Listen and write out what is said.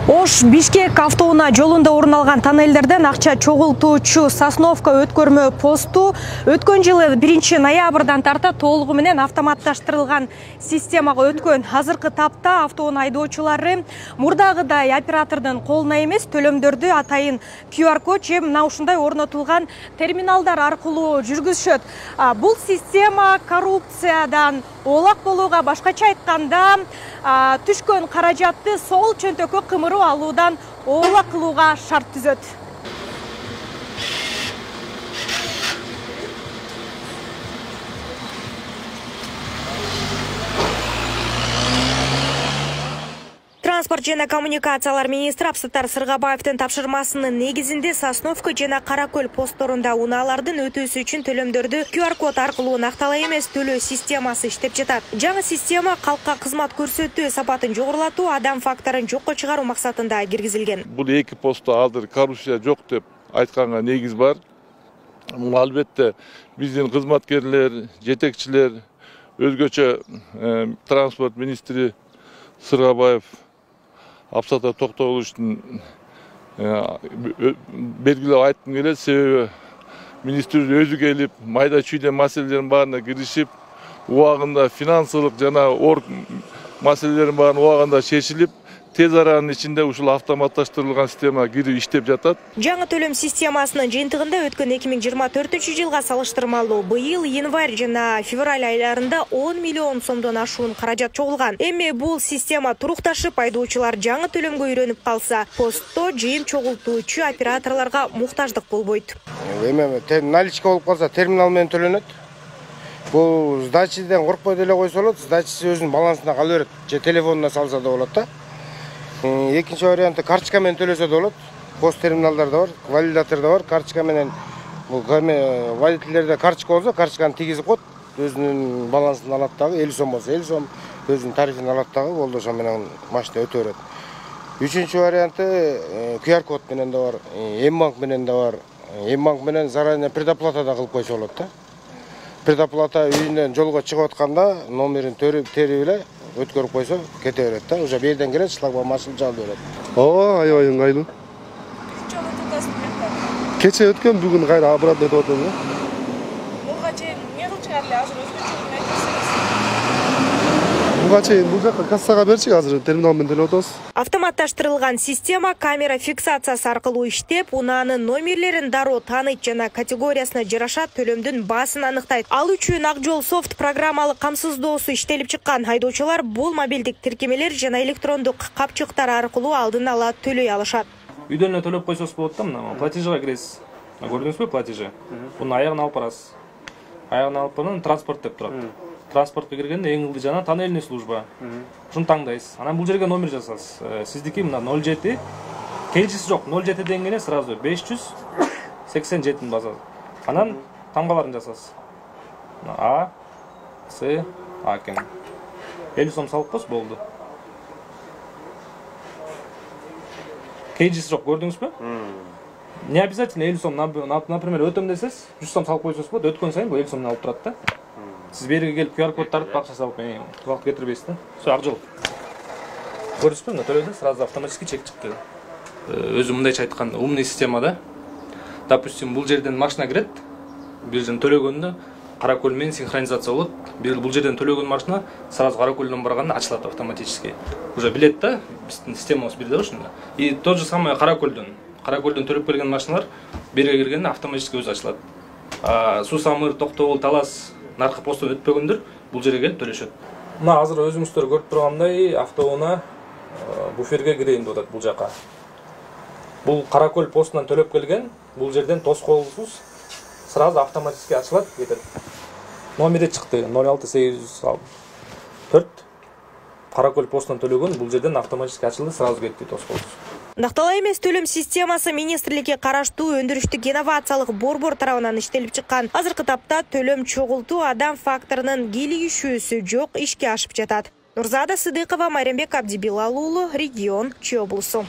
Ош Бишкек автоунаа жолунда орун алган тоннелдерден акча чогултуучу Сосновка өткөрмө посту өткөн жылы 1 ноябрдан тарта толугу менен автоматташтырылган системага өткөн. Азыркы тапта автоунаа айдоочулары мурдагыдай оператордун колуна эмес төлөмдөрдү атайын QR код же мына ушундай орнотулган терминалдар аркылуу жүргүзүшөт. Бул система коррупциядан оолак болууга, башкача айтканда түшкөн каражатты сол чөнтөккө кымырып алуудан оолак кылууга шарт түзөт. Транспорт жана коммуникациялар министри Абсаттар Сыргабаевдин тапшырмасынын негизинде Сосновка жана Каракөл постторунда унаалардын өтүүсү үчүн төлөмдөрдү QR код аркылуу нактала эмес төлөө системасы иштеп жатат. Жаңы система калкка кызмат көрсөтүү сапатын жогорулатуу, адам факторун жокко чыгаруу максатында киргизилген. Бул эки постто азыр коррупция жок деп айтканга негиз бар. Бул албетте биздин кызматкерлер, жетекчилер, өзгөчө транспорт министри Сыргабаев Абсаттар Токтогуловичтин белгилеп айткым келет, себеби министр өзү келип, майда чүйдө маселелердин баарына киришип, убагында финансылык жана ор маселелердин баарын убагында чечилип, тез аранын ичинде ушул автоматташтырылган система кирип иштеп жатат. Жаңы төлөм системасынын жыйынтыгында өткөн 2024-жылга салыштырмалуу быйыл январь жана февраль айларында 10 миллион сомдон ашуун каражат чогулган. Эми бул система турукташып, айдоочулар жаңы төлөмгө үйрөнүп калса, постто жыйын чогултуучу операторлорго муктаждык болбойт. Эми наличка болуп калса терминал менен төлөнөт. Бул сдачадан коркпой деле койсо болот, сдачасы өзүнүн балансына кала берет, же телефонуна салса да болот да. Экинчи варианты карточка менен төлөсө да болот. Пост терминалдар да бар, валидатор да бар, карточка менен бул водительдерде карточка болсо, карточканы тигизип коет, өзүнүн балансын алат дагы, 50 сом болсо 50 сом, өзүнүн тарифин алат дагы, болду ошо менен машина өтө берет. Үчүнчү варианты QR код менен да бар, М-банк менен да бар. М-банк менен заранее предоплата да кылып койсо болот да. Предоплата үйүнөн жолго чыгып атканда номерин терип эле өткөрүп койсо кете берет да. Уже берден келет, шлагбаум ачылып жабылып берет. Аябай ыңгайлуу. Кече өткөн, бүгүн кайра обратно өтүп атам да. Буга чейин эмне кылып чыгар эле, азыр өзгөчө айтсаңыз. Буга чейин бул жака кассага берчик, азыр терминал менен төлөп атабыз. Автоматташтырылган система камера фиксациясы аркылуу иштеп, унаанын номерлерин дароо тааныйт жана категориясына жараша төлөмдүн баасын аныктайт. Ал үчүн Ак жол софт программалык камсыздоосу иштелип чыккан. Айдоочулар бул мобилдик тиркемелер жана электрондук капчыктар аркылуу алдын ала төлөй алышат. Үйдөн эле төлөп койсоңуз болот да, мына платежга киресиз. Көрдүңүзбү платежи? Муну аягын алып барасыз. Аягын алып барып транспорт деп турат. Транспортко киргенде эң ылдый жана тоннельный служба. Ушуну таңдайсыз. Анан бул жерге номер жазасыз. Сиздики мына 07. Келчиси жок, 07 дегенге сразу 587 басасыз. Анан тамгаларын жасасыз. А, С, А экен. 50 сом салып койсоз болду. Келчиси жок, көрдүңүзбү? Не обязательно 50 сом, например, өтөм десеңиз, 100 сом салып койсоңуз болот. Өткөн сайын бул 50 сомдон алып турат да. Сиз бериге келип QR код тартып акча салып, убакыт кетирбейсиз да. Все, Ак жол. Көрдүңүзбү, мына төлөдө сразу автоматически чек чыкты. Өзү мындайча айтканда, умный система да. Допустим, бул жерден машина кирет, бир жерден төлөгөндө Каракөл менен синхронизация болот. Бул жерден төлөгөн машина сразу Каракөлдөн барганда ачылат автоматически. Уже билет да, биздин системабыз бир да ушунда. И тот же самое Каракөлдөн төлөп келген машиналар бериге киргенде автоматически өзү ачылат. Суу Самыр, Токтогул, Талас наркы посттон өтпөгөндөр бул жерге келип төлөшөт. Мына азыр өзүңүздөр көрүп тургандай автоунаа буферге кирейин деп атат бул жака. Бул Каракөл постунан төлөп келген, бул жерден тоскоолсуз сразу автоматически ачылат, кетет. Номери чыкты 06804. Каракөл постунан төлөгөн, бул жерден автоматически ачылды, сразу кетти тоскоолсуз. Нактала эмес төлөм системасы министрликке караштуу өндүрүштүк инновациялык борбор тарабынан иштелип чыккан. Азыркы тапта төлөм чогултуу адам факторунун кийлигишүүсү жок, ишке ашып жатат. Нурзада Сыдыкова, Майрамбек Абдибилал уулу, Регион, Чүй облусу.